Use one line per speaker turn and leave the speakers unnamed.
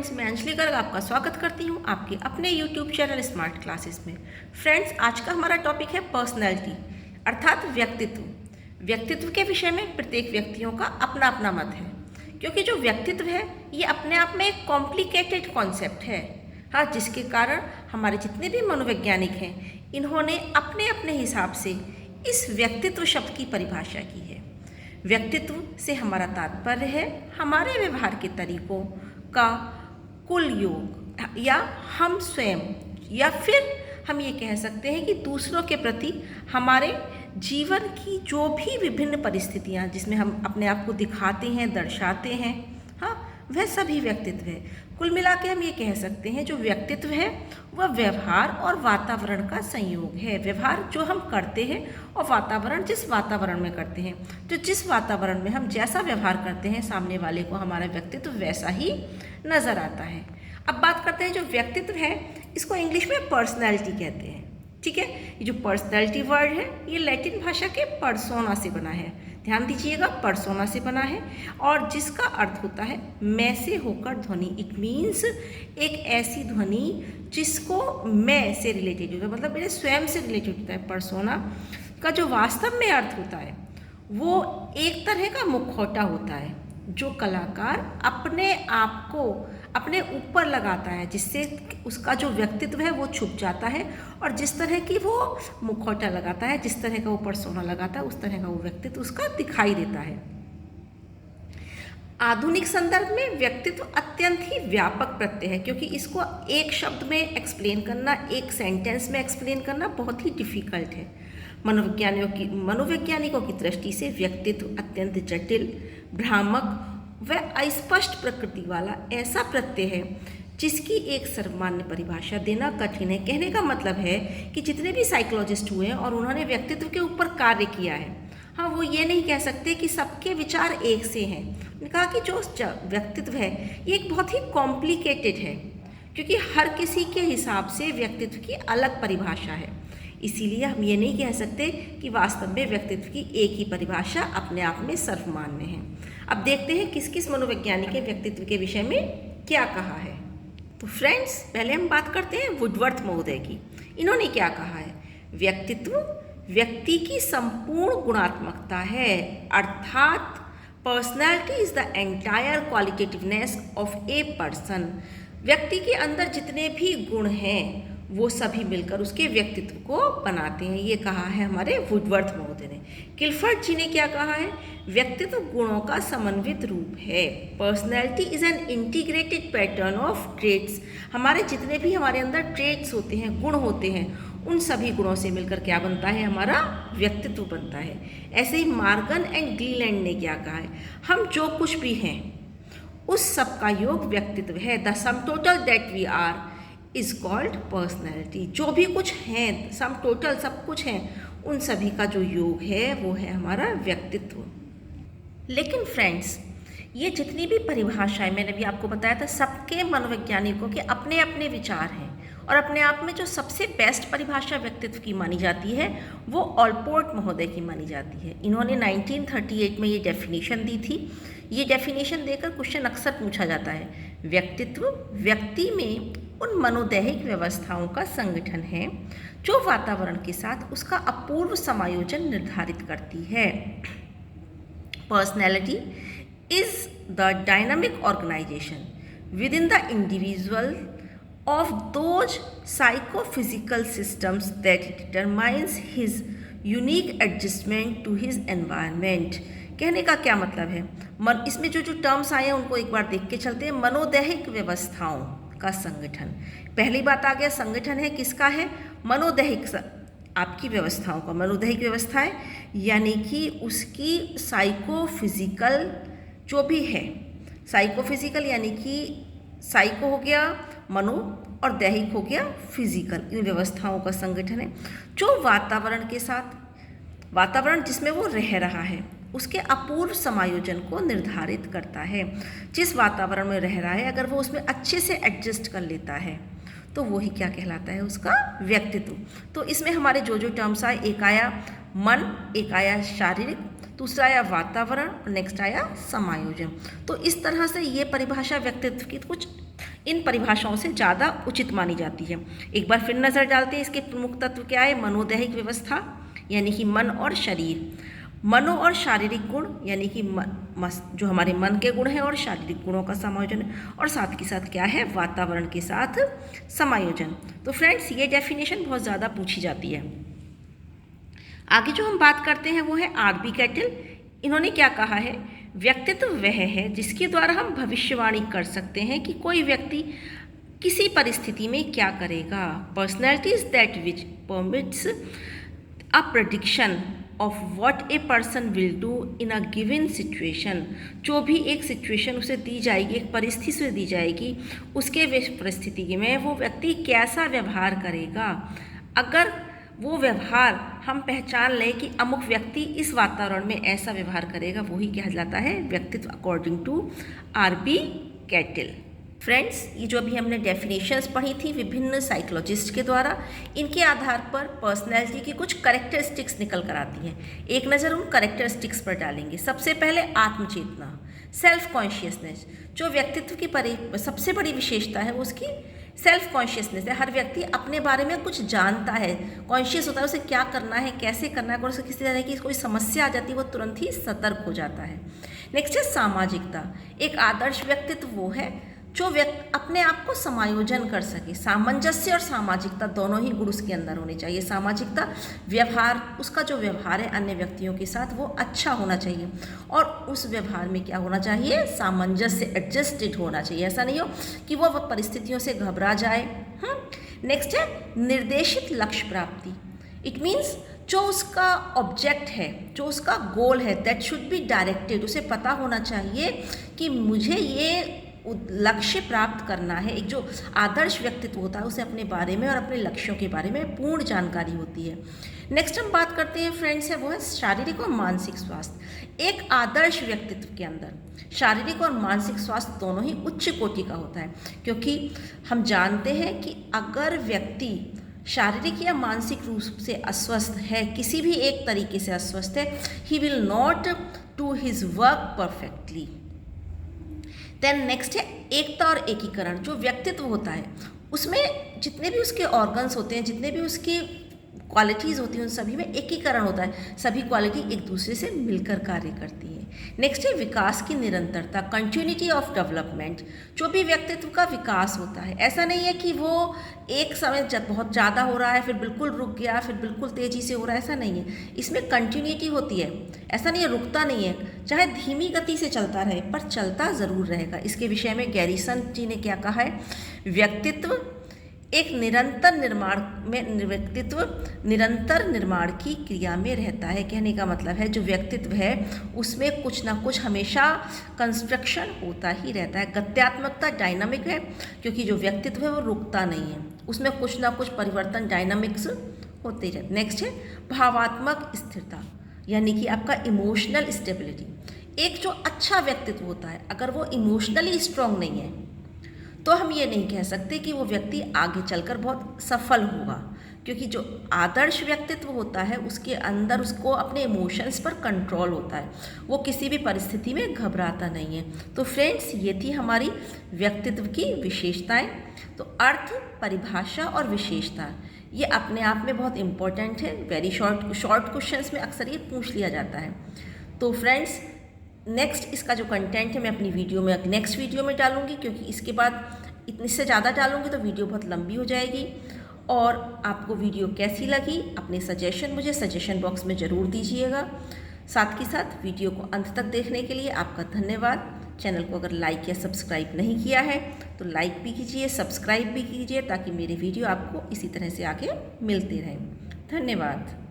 Friends, मैं अंजलि गर्ग आपका स्वागत करती हूँ आपके अपने यूट्यूब चैनल स्मार्ट क्लासेस में। फ्रेंड्स, आज का हमारा टॉपिक है पर्सनैलिटी अर्थात व्यक्तित्व। व्यक्तित्व के विषय में प्रत्येक व्यक्तियों का अपना अपना मत है, क्योंकि जो व्यक्तित्व है ये अपने आप में एक कॉम्प्लिकेटेड कॉन्सेप्ट है। हाँ, जिसके कारण हमारे जितने भी मनोवैज्ञानिक हैं इन्होंने अपने अपने हिसाब से इस व्यक्तित्व शब्द की परिभाषा की है। व्यक्तित्व से हमारा तात्पर्य है हमारे व्यवहार के तरीकों का कुल योग, या हम स्वयं, या फिर हम ये कह सकते हैं कि दूसरों के प्रति हमारे जीवन की जो भी विभिन्न परिस्थितियाँ जिसमें हम अपने आप को दिखाते हैं, दर्शाते हैं, हाँ, वह सभी व्यक्तित्व है। कुल मिला के हम ये कह सकते हैं जो व्यक्तित्व है वह व्यवहार और वातावरण का संयोग है। व्यवहार जो हम करते हैं और वातावरण जिस वातावरण में करते हैं, तो जिस वातावरण में हम जैसा व्यवहार करते हैं सामने वाले को हमारा व्यक्तित्व वैसा ही नज़र आता है। अब बात करते हैं जो व्यक्तित्व है, इसको इंग्लिश में पर्सनैलिटी कहते हैं। ठीक है, ये जो पर्सनैलिटी वर्ड है ये लैटिन भाषा के पर्सोना से बना है। ध्यान दीजिएगा, पर्सोना से बना है और जिसका अर्थ होता है मैं से होकर ध्वनि। इट मीन्स एक ऐसी ध्वनि जिसको मैं से रिलेटेड होता है, मतलब मेरे स्वयं से रिलेटेड होता है। पर्सोना का जो वास्तव में अर्थ होता है वो एक तरह का मुखौटा होता है जो कलाकार अपने आप को अपने ऊपर लगाता है, जिससे उसका जो व्यक्तित्व है वो छुप जाता है। और जिस तरह की वो मुखौटा लगाता है, जिस तरह का वो पर्सोना लगाता है, उस तरह का वो व्यक्तित्व उसका दिखाई देता है। आधुनिक संदर्भ में व्यक्तित्व अत्यंत ही व्यापक प्रत्यय है, क्योंकि इसको एक शब्द में एक्सप्लेन करना, एक सेंटेंस में एक्सप्लेन करना बहुत ही डिफिकल्ट है। मनोवैज्ञानिकों की दृष्टि से व्यक्तित्व अत्यंत जटिल, भ्रामक व अस्पष्ट प्रकृति वाला ऐसा प्रत्यय है जिसकी एक सर्वमान्य परिभाषा देना कठिन है। कहने का मतलब है कि जितने भी साइकोलॉजिस्ट हुए हैं और उन्होंने व्यक्तित्व के ऊपर कार्य किया है, हाँ, वो ये नहीं कह सकते कि सबके विचार एक से हैं। उन्होंने कहा कि जो व्यक्तित्व है ये एक बहुत ही कॉम्प्लिकेटेड है, क्योंकि हर किसी के हिसाब से व्यक्तित्व की अलग परिभाषा है। इसीलिए हम ये नहीं कह सकते कि वास्तव में व्यक्तित्व की एक ही परिभाषा अपने आप में सर्वमान्य है। अब देखते हैं किस किस मनोवैज्ञानिक के व्यक्तित्व के विषय में क्या कहा है। तो फ्रेंड्स, पहले हम बात करते हैं वुडवर्थ महोदय की। इन्होंने क्या कहा है? व्यक्तित्व व्यक्ति की संपूर्ण गुणात्मकता है, अर्थात personality is the entire qualitativeness of a person. व्यक्ति के अंदर जितने भी गुण हैं वो सभी मिलकर उसके व्यक्तित्व को बनाते हैं, ये कहा है हमारे वुडवर्थ महोदय ने। किलफर्ट जी ने क्या कहा है? व्यक्तित्व गुणों का समन्वित रूप है। Personality is an integrated pattern of traits. हमारे जितने भी हमारे अंदर ट्रेट्स होते हैं, गुण होते हैं, उन सभी गुणों से मिलकर क्या बनता है? हमारा व्यक्तित्व बनता है। ऐसे ही मार्गन एंड ग्लीलैंड ने क्या कहा है? हम जो कुछ भी हैं उस सब का योग व्यक्तित्व है। The sum total that we are is called personality. जो भी कुछ हैं, सम टोटल सब कुछ हैं, उन सभी का जो योग है वो है हमारा व्यक्तित्व। लेकिन फ्रेंड्स, ये जितनी भी परिभाषाएं मैंने भी आपको बताया था, सबके मनोवैज्ञानिकों के अपने अपने विचार हैं, और अपने आप में जो सबसे बेस्ट परिभाषा व्यक्तित्व की मानी जाती है वो ऑलपोर्ट महोदय की मानी जाती है। इन्होंने 1938 में ये डेफिनेशन दी थी। ये डेफिनेशन देकर क्वेश्चन अक्सर पूछा जाता है। व्यक्तित्व व्यक्ति में उन मनोदैहिक व्यवस्थाओं का संगठन है जो वातावरण के साथ उसका अपूर्व समायोजन निर्धारित करती है। Personality is the dynamic organization within the individual of those psychophysical systems that determines his unique adjustment to his environment। कहने का क्या मतलब है? इसमें जो जो टर्म्स आए हैं उनको एक बार देख के चलते हैं। मनोदैहिक व्यवस्थाओं का संगठन, पहली बात आ गया, संगठन है किसका है? मनोदैहिक, आपकी व्यवस्थाओं का। मनोदैहिक व्यवस्थाएं यानी कि उसकी साइकोफिजिकल जो भी है, साइकोफिजिकल यानी कि साइको हो गया मनो और दैहिक हो गया फिजिकल, इन व्यवस्थाओं का संगठन है जो वातावरण के साथ, वातावरण जिसमें वो रह रहा है उसके अपूर्व समायोजन को निर्धारित करता है। जिस वातावरण में रह रहा है अगर वो उसमें अच्छे से एडजस्ट कर लेता है तो वही क्या कहलाता है? उसका व्यक्तित्व। तो इसमें हमारे जो जो टर्म्स आए, एक आया मन, एक आया शारीरिक, दूसरा आया वातावरण, नेक्स्ट आया समायोजन। तो इस तरह से ये परिभाषा व्यक्तित्व की कुछ इन परिभाषाओं से ज़्यादा उचित मानी जाती है। एक बार फिर नज़र डालते हैं इसके प्रमुख तत्व क्या है। मनोदैहिक व्यवस्था यानी कि मन और शरीर, मनो और शारीरिक गुण यानी कि जो हमारे मन के गुण हैं और शारीरिक गुणों का समायोजन, और साथ के साथ क्या है, वातावरण के साथ समायोजन। तो फ्रेंड्स ये डेफिनेशन बहुत ज़्यादा पूछी जाती है। आगे जो हम बात करते हैं वो है आरबी कैटल। इन्होंने क्या कहा है, व्यक्तित्व वह है जिसके द्वारा हम भविष्यवाणी कर सकते हैं कि कोई व्यक्ति किसी परिस्थिति में क्या करेगा। Personality is that which permits a prediction of what a person will do in a given situation. जो भी एक सिचुएशन उसे दी जाएगी, एक परिस्थिति से दी जाएगी, उसके परिस्थिति में वो व्यक्ति कैसा व्यवहार करेगा। अगर वो व्यवहार हम पहचान लें कि अमुक व्यक्ति इस वातावरण में ऐसा व्यवहार करेगा, वही कहलाता है व्यक्तित्व according to RB Cattell. Friends, ये जो अभी हमने डेफिनेशंस पढ़ी थी विभिन्न साइकोलॉजिस्ट के द्वारा, इनके आधार पर पर्सनैलिटी की कुछ करेक्टरिस्टिक्स निकल कर आती हैं। एक नज़र उन करेक्टरिस्टिक्स पर डालेंगे। सबसे पहले आत्मचेतना, सेल्फ कॉन्शियसनेस। जो व्यक्तित्व की सबसे बड़ी विशेषता है वो उसकी सेल्फ कॉन्शियसनेस है। हर व्यक्ति अपने बारे में कुछ जानता है, कॉन्शियस होता है उसे क्या करना है, कैसे करना है। अगर उसे किसी तरह की कोई समस्या आ जाती है वो तुरंत ही सतर्क हो जाता है। नेक्स्ट है सामाजिकता। एक आदर्श व्यक्तित्व वो है जो अपने आप को समायोजन कर सके। सामंजस्य और सामाजिकता दोनों ही गुण उसके अंदर होने चाहिए। सामाजिकता व्यवहार, उसका जो व्यवहार है अन्य व्यक्तियों के साथ वो अच्छा होना चाहिए, और उस व्यवहार में क्या होना चाहिए, सामंजस्य, एडजस्टेड होना चाहिए। ऐसा नहीं हो कि वो परिस्थितियों से घबरा जाए। नेक्स्ट है निर्देशित लक्ष्य प्राप्ति। इट मीन्स जो उसका ऑब्जेक्ट है, जो उसका गोल है, दैट शुड बी डायरेक्टेड। उसे पता होना चाहिए कि मुझे ये लक्ष्य प्राप्त करना है। एक जो आदर्श व्यक्तित्व होता है उसे अपने बारे में और अपने लक्ष्यों के बारे में पूर्ण जानकारी होती है। नेक्स्ट हम बात करते हैं फ्रेंड्स है वो है शारीरिक और मानसिक स्वास्थ्य। एक आदर्श व्यक्तित्व के अंदर शारीरिक और मानसिक स्वास्थ्य दोनों ही उच्च कोटि का होता है, क्योंकि हम जानते हैं कि अगर व्यक्ति शारीरिक या मानसिक रूप से अस्वस्थ है, किसी भी एक तरीके से अस्वस्थ है, he will not do his work perfectly. Then next है एकता और एकीकरण। जो व्यक्तित्व होता है उसमें जितने भी उसके ऑर्गन्स होते हैं, जितने भी उसकी क्वालिटीज़ होती हैं, उन सभी में एकीकरण होता है। सभी क्वालिटी एक दूसरे से मिलकर कार्य करती है। नेक्स्ट है विकास की निरंतरता, कंटिन्यूटी ऑफ डेवलपमेंट। जो भी व्यक्तित्व का विकास होता है, ऐसा नहीं है कि वो एक समय जब बहुत ज़्यादा हो रहा है फिर बिल्कुल रुक गया, फिर बिल्कुल तेज़ी से हो रहा है, ऐसा नहीं है। इसमें कंटिन्यूटी होती है, ऐसा नहीं है रुकता नहीं है। चाहे धीमी गति से चलता रहे पर चलता ज़रूर रहेगा। इसके विषय में गैरिसन जी ने क्या कहा है, व्यक्तित्व एक निरंतर निर्माण की क्रिया में रहता है। कहने का मतलब है जो व्यक्तित्व है उसमें कुछ ना कुछ हमेशा कंस्ट्रक्शन होता ही रहता है। गत्यात्मकता डायनामिक है, क्योंकि जो व्यक्तित्व है वो रुकता नहीं है, उसमें कुछ ना कुछ परिवर्तन डायनामिक्स होते रहते। नेक्स्ट है भावात्मक स्थिरता, यानी कि आपका इमोशनल स्टेबिलिटी। एक जो अच्छा व्यक्तित्व होता है अगर वो इमोशनली स्ट्रांग नहीं है तो हम ये नहीं कह सकते कि वो व्यक्ति आगे चलकर बहुत सफल होगा, क्योंकि जो आदर्श व्यक्तित्व होता है उसके अंदर उसको अपने इमोशंस पर कंट्रोल होता है, वो किसी भी परिस्थिति में घबराता नहीं है। तो फ्रेंड्स ये थी हमारी व्यक्तित्व की विशेषताएं। तो अर्थ, परिभाषा और विशेषता ये अपने आप में बहुत इम्पोर्टेंट है। वेरी शॉर्ट क्वेश्चंस में अक्सर ये पूछ लिया जाता है। तो फ्रेंड्स नेक्स्ट इसका जो कंटेंट है मैं अपनी वीडियो में नेक्स्ट वीडियो में डालूंगी, क्योंकि इसके बाद इतने से ज़्यादा डालूंगी तो वीडियो बहुत लंबी हो जाएगी। और आपको वीडियो कैसी लगी अपने सजेशन मुझे सजेशन बॉक्स में ज़रूर दीजिएगा। साथ ही साथ वीडियो को अंत तक देखने के लिए आपका धन्यवाद। चैनल को अगर लाइक या सब्सक्राइब नहीं किया है तो लाइक भी कीजिए, सब्सक्राइब भी कीजिए, ताकि मेरे वीडियो आपको इसी तरह से आगे मिलते रहें। धन्यवाद।